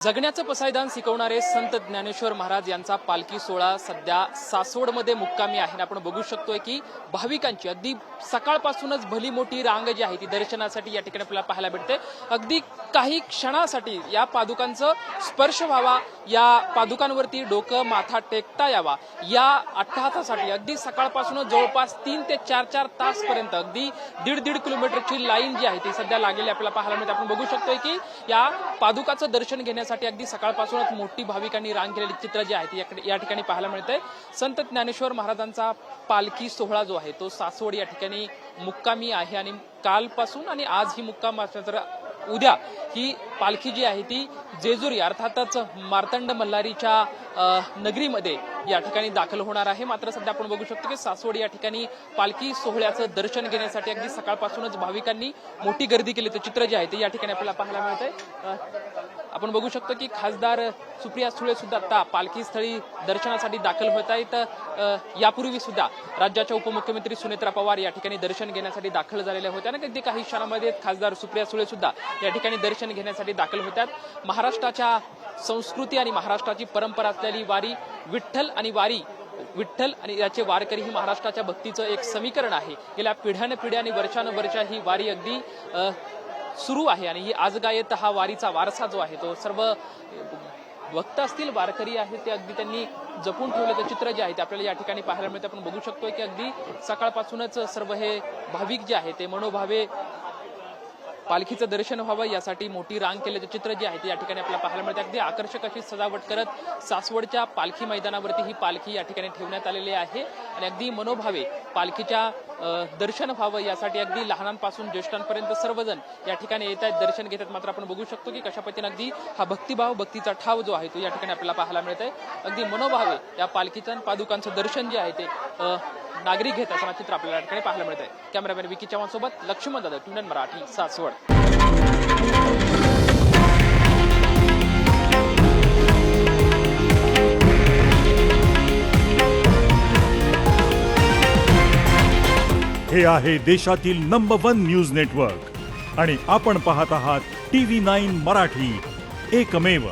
जगण्याचं पसायदान शिकवणारे संत ज्ञानेश्वर महाराज यांचा पालखी सोहळा सध्या सासवडमध्ये मुक्कामी आहे आणि आपण बघू शकतोय की भाविकांची अगदी सकाळपासूनच भली मोठी रांग जी आहे ती दर्शनासाठी या ठिकाणी आपल्याला पाहायला भेटते। अगदी काही क्षणासाठी या पादुकांचं स्पर्श व्हावा, या पादुकांवरती डोकं माथा टेकता यावा या अट्टहासासाठी अगदी सकाळपासूनच जवळपास 3 ते 4 तास पर्यंत अगदी 1.5 किलोमीटरची लाईन जी आहे ती सध्या लागलेली आपल्याला पाहायला मिळते। आपण बघू शकतोय की या पादुकाचं दर्शन घेण्यासाठी अगदी सकाळपासूनच मोठी भाविकांनी रांग केलेली चित्र जे आहे ती या ठिकाणी पाहायला मिळते। संत ज्ञानेश्वर महाराजांचा पालखी सोहळा जो आहे तो सासवड या ठिकाणी मुक्कामी आहे आणि कालपासून आणि आज ही मुक्काम तर उद्या ही पालखी जी आहे ती जेजुरी अर्थातच मार्तंड मल्हारीच्या नगरीमध्ये या ठिकाणी दाखल होणार आहे। मात्र सध्या आपण बघू शकतो की सासवड या ठिकाणी पालखी सोहळ्याचं दर्शन घेण्यासाठी अगदी सकाळपासूनच भाविकांनी मोठी गर्दी केली, तर चित्र जे आहे ते या ठिकाणी आपल्याला पाहायला मिळतंय। आपण बघू शकतो की खासदार सुप्रिया सुळे सुद्धा आता पालखी स्थळी दर्शनासाठी दाखल होत आहेत। यापूर्वी सुद्धा राज्याच्या उपमुख्यमंत्री सुनेत्रा पवार या ठिकाणी दर्शन घेण्यासाठी दाखल झालेल्या होत्या आणि अगदी काही क्षणामध्ये खासदार सुप्रिया सुळे सुद्धा या ठिकाणी दर्शन घेण्यासाठी दाखल होतात। महाराष्ट्राच्या संस्कृती आणि महाराष्ट्राची परंपरा असलेली वारी विठ्ठल आणि याचे वारकरी ही महाराष्ट्राच्या भक्तीचं एक समीकरण आहे। गेल्या पिढ्यानपिढ्या आणि वर्षानुवर्षा ही वारी अगदी सुरू आहे आणि ही आजगायत हा वारीचा वारसा जो आहे तो सर्व भक्त असतील वारकरी आहेत ते अगदी त्यांनी जपून ठेवल्याचं चित्र जे आहे ते आपल्याला या ठिकाणी पाहायला मिळतं। आपण बघू शकतोय की अगदी सकाळपासूनच सर्व हे भाविक जे आहे ते मनोभावे पालखीचं दर्शन व्हावं यासाठी मोठी रांग केल्याचं चित्र जे आहे ते या ठिकाणी आपल्याला पाहायला मिळते। अगदी आकर्षक अशी सजावट करत सासवडच्या पालखी मैदानावरती ही पालखी या ठिकाणी ठेवण्यात आलेली आहे आणि अगदी मनोभावे पालखीच्या दर्शन व्हावं यासाठी अगदी लहानांपासून ज्येष्ठांपर्यंत सर्वजण या ठिकाणी येत आहेत, दर्शन घेतात। मात्र आपण बघू शकतो की कशा पद्धतीने अगदी हा भक्तिभाव भक्तीचा ठाव जो आहे तो या ठिकाणी आपल्याला पाहायला मिळत आहे। अगदी मनोभावे या पालखीचं पादुकांचं दर्शन जे आहे ते नागरिक घेत असताना चित्र आपल्याला या ठिकाणी पाहायला मिळत आहे। कॅमेरामॅन विकी चव्हाण सोबत लक्ष्मण दादा, टुनन मराठी, सासवड। हे आहे देशातील नंबर 1 न्यूज नेटवर्क आणि आपण पाहत आहात TV9 मराठी, एकमेव।